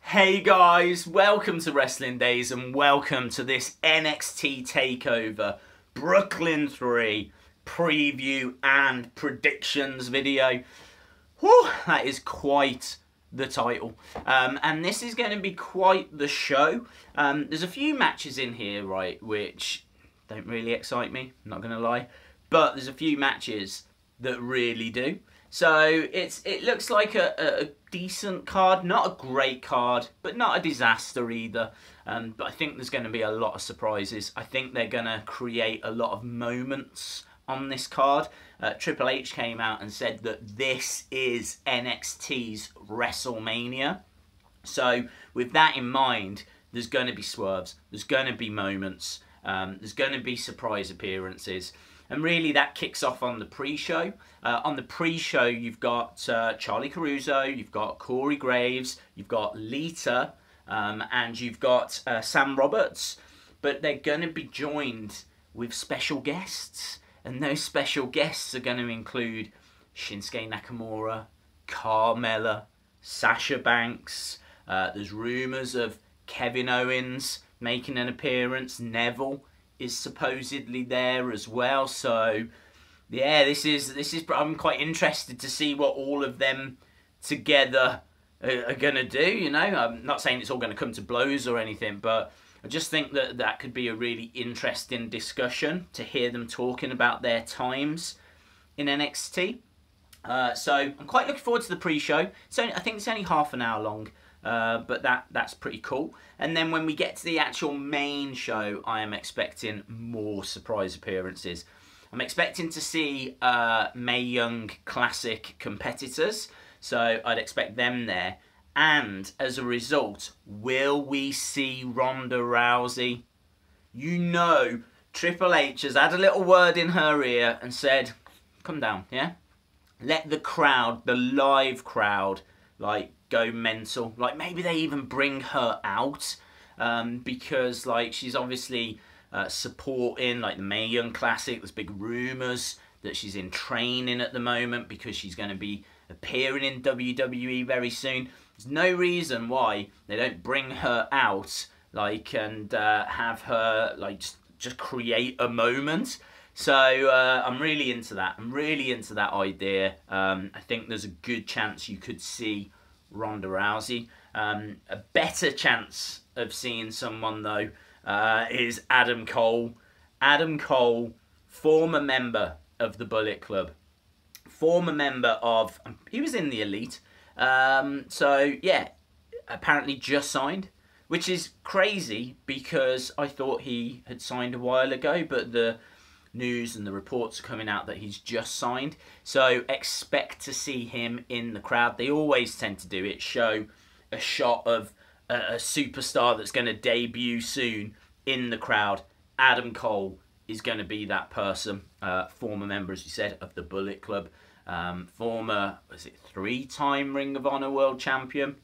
Hey guys, welcome to Wrestling Days and welcome to this NXT Takeover Brooklyn 3 preview and predictions video. Whew, that is quite the title. And this is going to be quite the show. There's a few matches in here, right, which don't really excite me, I'm not going to lie. But there's a few matches that really do. So it looks like a decent card, not a great card, but not a disaster either. But I think there's going to be a lot of surprises. I think they're going to create a lot of moments on this card. Triple H came out and said that this is NXT's WrestleMania. So with that in mind, there's going to be swerves, there's going to be moments, there's going to be surprise appearances. And really that kicks off on the pre-show. On the pre-show you've got Charlie Caruso, you've got Corey Graves, you've got Lita, and you've got Sam Roberts. But they're going to be joined with special guests. And those special guests are going to include Shinsuke Nakamura, Carmella, Sasha Banks. There's rumours of Kevin Owens making an appearance. Neville is supposedly there as well. So yeah, this is I'm quite interested to see what all of them together are gonna do. You know, I'm not saying it's all gonna come to blows or anything, but I just think that that could be a really interesting discussion to hear them talking about their times in NXT. So I'm quite looking forward to the pre-show. I think it's only half an hour long. But that's pretty cool. And then when we get to the actual main show, I am expecting more surprise appearances. I'm expecting to see Mae Young Classic competitors, so I'd expect them there. And as a result, will we see Ronda Rousey? You know, Triple H has had a little word in her ear and said, come down, yeah? Let the crowd, the live crowd, like, go mental. Like, maybe they even bring her out because, like, she's obviously supporting, like, the Mae Young Classic. There's big rumours that she's in training at the moment because she's going to be appearing in WWE very soon. There's no reason why they don't bring her out, like, and have her, like, just create a moment. So I'm really into that. I'm really into that idea. I think there's a good chance you could see Ronda Rousey. A better chance of seeing someone, though, is Adam Cole. Adam Cole, former member of the Bullet Club. Former member of... he was in the Elite. So, yeah, apparently just signed. Which is crazy because I thought he had signed a while ago, but the news and the reports are coming out that he's just signed. So expect to see him in the crowd. They always tend to do it, show a shot of a superstar that's going to debut soon in the crowd. Adam Cole is going to be that person. Former member, as you said, of the Bullet Club. Former, was it 3-time Ring of Honor World Champion?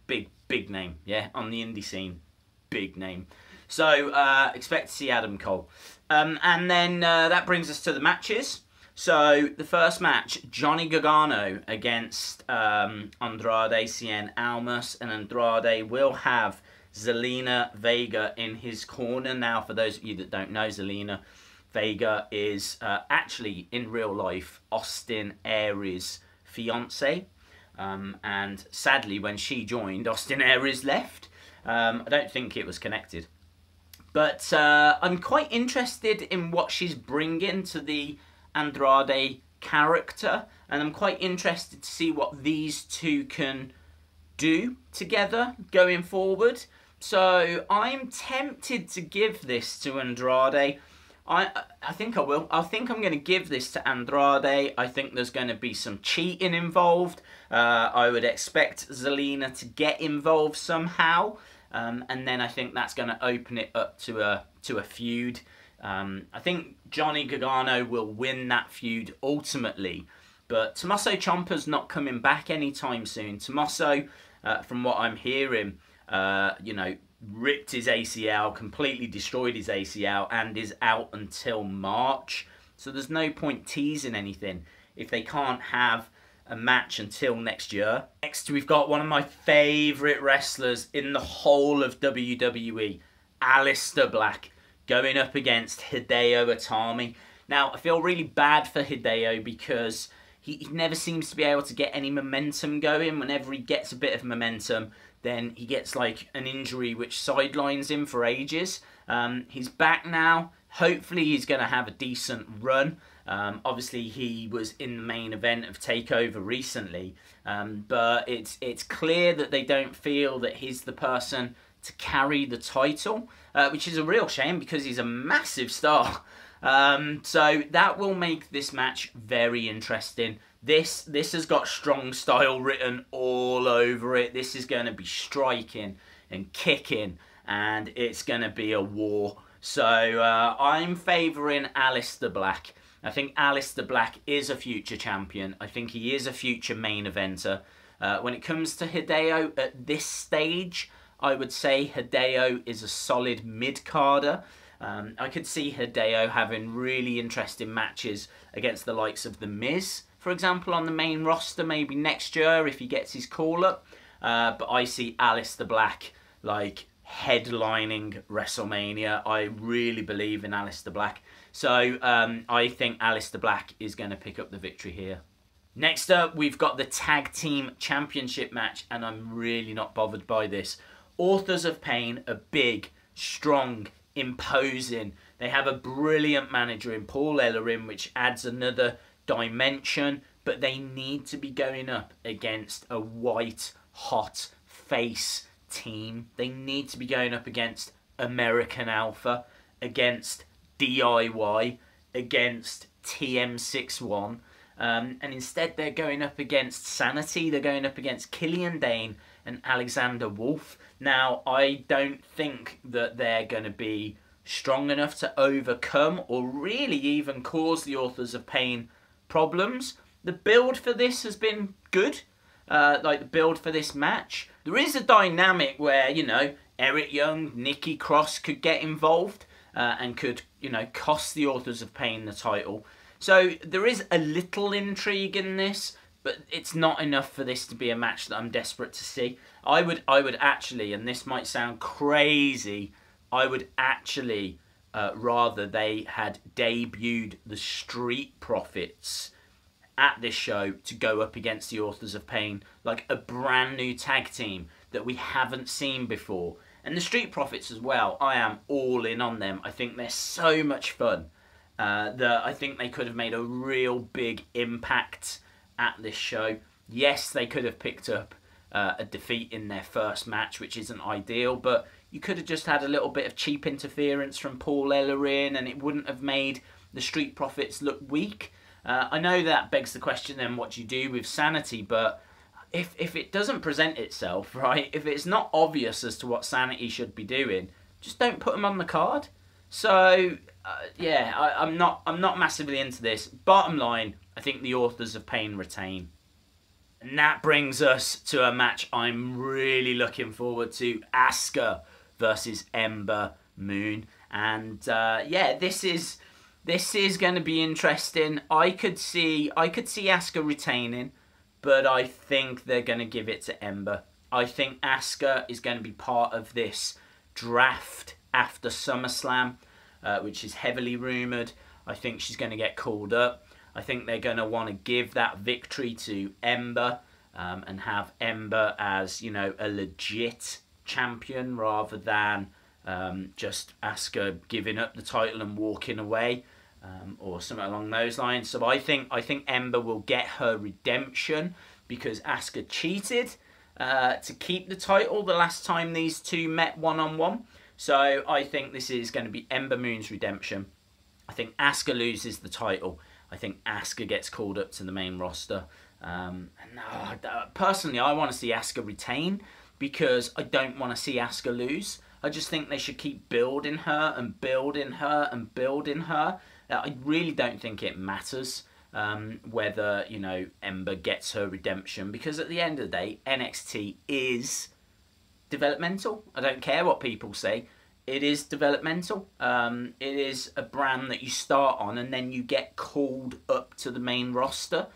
Big name, yeah, on the indie scene. Big name. So expect to see Adam Cole. And then that brings us to the matches. So the first match, Johnny Gargano against Andrade Cien Almas. And Andrade will have Zelina Vega in his corner. Now, for those of you that don't know, Zelina Vega is actually, in real life, Austin Aries' fiancée. And sadly, when she joined, Austin Aries left. I don't think it was connected. But I'm quite interested in what she's bringing to the Andrade character. And I'm quite interested to see what these two can do together going forward. So I'm tempted to give this to Andrade. I think I will. I think I'm going to give this to Andrade. I think there's going to be some cheating involved. I would expect Zelina to get involved somehow. And then I think that's going to open it up to a feud. I think Johnny Gargano will win that feud ultimately. But Tommaso Ciampa's not coming back anytime soon. Tommaso, from what I'm hearing, you know, ripped his ACL, completely destroyed his ACL, and is out until March. So there's no point teasing anything if they can't have a match until next year. Next, we've got one of my favourite wrestlers in the whole of WWE, Aleister Black, going up against Hideo Itami. Now, I feel really bad for Hideo because he never seems to be able to get any momentum going. Whenever he gets a bit of momentum, then he gets like an injury which sidelines him for ages. He's back now. Hopefully he's going to have a decent run. Obviously he was in the main event of Takeover recently, but it's clear that they don't feel that he's the person to carry the title, which is a real shame because he's a massive star. So that will make this match very interesting. This has got strong style written all over it. This is going to be striking and kicking, and it's going to be a war. So I'm favouring Aleister Black. I think Aleister Black is a future champion. I think he is a future main eventer. When it comes to Hideo at this stage, I would say Hideo is a solid mid-carder. I could see Hideo having really interesting matches against the likes of The Miz, for example, on the main roster, maybe next year if he gets his call-up. But I see Aleister Black, like, headlining WrestleMania. I really believe in Aleister Black. So I think Aleister Black is going to pick up the victory here. Next up, we've got the Tag Team Championship match, and I'm really not bothered by this. Authors of Pain are big, strong, imposing. They have a brilliant manager in Paul Ellering, which adds another dimension, but they need to be going up against a white hot face team. They need to be going up against American Alpha, against DIY, against TM61, and instead they're going up against Sanity. They're going up against Killian Dane and Alexander Wolf. Now, I don't think that they're going to be strong enough to overcome or really even cause the Authors of Pain problems. The build for this has been good, like the build for this match. There is a dynamic where, you know, Eric Young, Nikki Cross could get involved and could, you know, cost the Authors of Pain the title. So there is a little intrigue in this, but it's not enough for this to be a match that I'm desperate to see. I would actually, and this might sound crazy, I would actually rather they had debuted the Street Profits at this show to go up against the Authors of Pain, like a brand new tag team that we haven't seen before. And the Street Profits as well, I am all in on them. I think they're so much fun that I think they could have made a real big impact at this show. Yes, they could have picked up a defeat in their first match, which isn't ideal, but you could have just had a little bit of cheap interference from Paul Ellering and it wouldn't have made the Street Profits look weak. I know that begs the question then, what do you do with Sanity? But if it doesn't present itself, right, if it's not obvious as to what Sanity should be doing, just don't put them on the card. So, yeah, I'm not massively into this. Bottom line, I think the Authors of Pain retain. And that brings us to a match I'm really looking forward to. Asuka versus Ember Moon. And, yeah, this is going to be interesting. I could see Asuka retaining, but I think they're going to give it to Ember. I think Asuka is going to be part of this draft after SummerSlam, which is heavily rumoured. I think she's going to get called up. I think they're going to want to give that victory to Ember and have Ember as, you know, a legit champion rather than just Asuka giving up the title and walking away. Or something along those lines. So I think Ember will get her redemption because Asuka cheated to keep the title the last time these two met one-on-one. So I think this is going to be Ember Moon's redemption. I think Asuka loses the title. I think Asuka gets called up to the main roster. Personally, I want to see Asuka retain because I don't want to see Asuka lose. I just think they should keep building her and building her and building her. I really don't think it matters whether, you know, Ember gets her redemption, because at the end of the day, NXT is developmental. I don't care what people say. It is developmental. It is a brand that you start on and then you get called up to the main roster.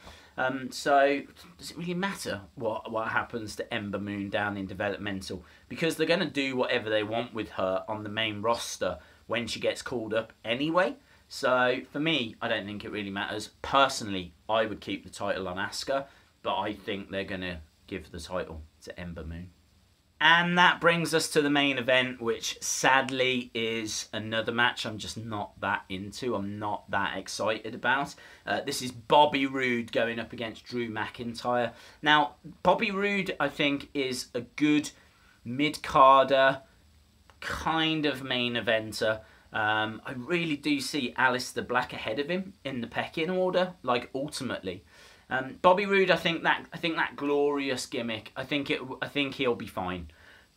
So does it really matter what happens to Ember Moon down in developmental? Because they're going to do whatever they want with her on the main roster when she gets called up anyway. So for me, I don't think it really matters. Personally, I would keep the title on Asuka, but I think they're going to give the title to Ember Moon. And that brings us to the main event, which sadly is another match I'm just not that into. I'm not that excited about. This is Bobby Roode going up against Drew McIntyre. Now, Bobby Roode, I think, is a good mid-carder, kind of main eventer. I really do see Aleister Black ahead of him in the pecking order, like ultimately. Bobby Roode, I think that glorious gimmick, I think he'll be fine.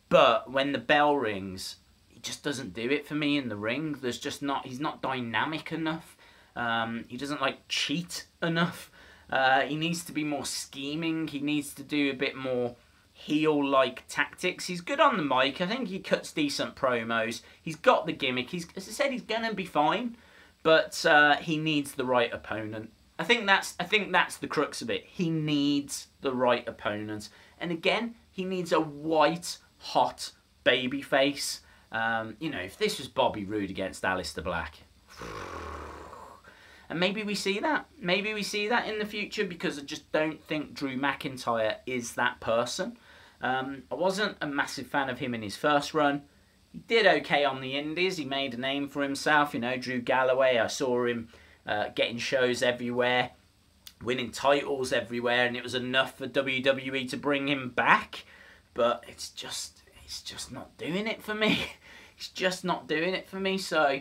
But when the bell rings, he just doesn't do it for me in the ring. He's not dynamic enough. He doesn't like cheat enough. He needs to be more scheming. He needs to do a bit more heel-like tactics. He's good on the mic. I think he cuts decent promos. He's got the gimmick. As I said, he's gonna be fine. But he needs the right opponent. I think that's the crux of it. He needs the right opponent, and again, he needs a white hot baby face. You know, if this was Bobby Roode against Aleister Black, and maybe we see that. Maybe we see that in the future, because I just don't think Drew McIntyre is that person. I wasn't a massive fan of him in his first run. He did okay on the indies. He made a name for himself. You know, Drew Galloway. I saw him getting shows everywhere, winning titles everywhere, and it was enough for WWE to bring him back. But it's just not doing it for me. It's just not doing it for me. So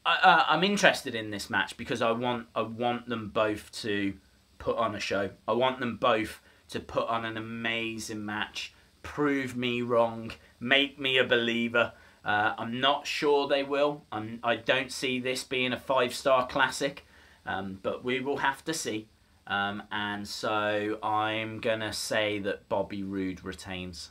I'm interested in this match because I want them both to put on a show. I want them both to put on an amazing match, prove me wrong, make me a believer. I'm not sure they will. I don't see this being a 5-star classic, but we will have to see. And so I'm going to say that Bobby Roode retains.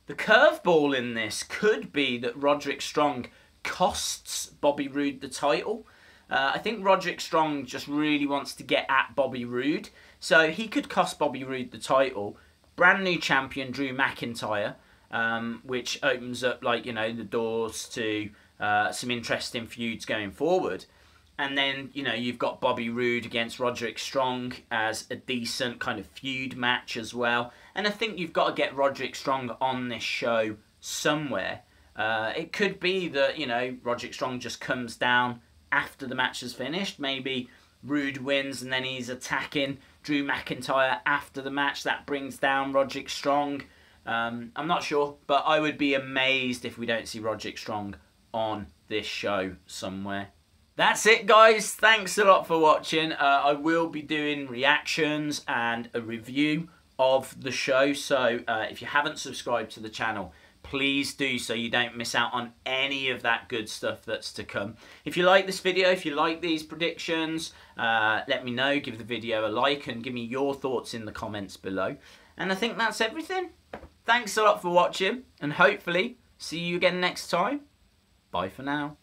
The curveball in this could be that Roderick Strong costs Bobby Roode the title. I think Roderick Strong just really wants to get at Bobby Roode. So he could cost Bobby Roode the title. Brand new champion Drew McIntyre. Which opens up, like, you know, the doors to some interesting feuds going forward. And then, you know, you've got Bobby Roode against Roderick Strong as a decent kind of feud match as well. And I think you've got to get Roderick Strong on this show somewhere. It could be that, you know, Roderick Strong just comes down after the match is finished. Maybe Roode wins and then he's attacking Drew McIntyre after the match. That brings down Roderick Strong. I'm not sure, but I would be amazed if we don't see Roderick Strong on this show somewhere. That's it, guys. Thanks a lot for watching. I will be doing reactions and a review of the show, so if you haven't subscribed to the channel, please do so you don't miss out on any of that good stuff that's to come. If you like this video, if you like these predictions, let me know. Give the video a like and give me your thoughts in the comments below. And I think that's everything. Thanks a lot for watching, and hopefully see you again next time. Bye for now.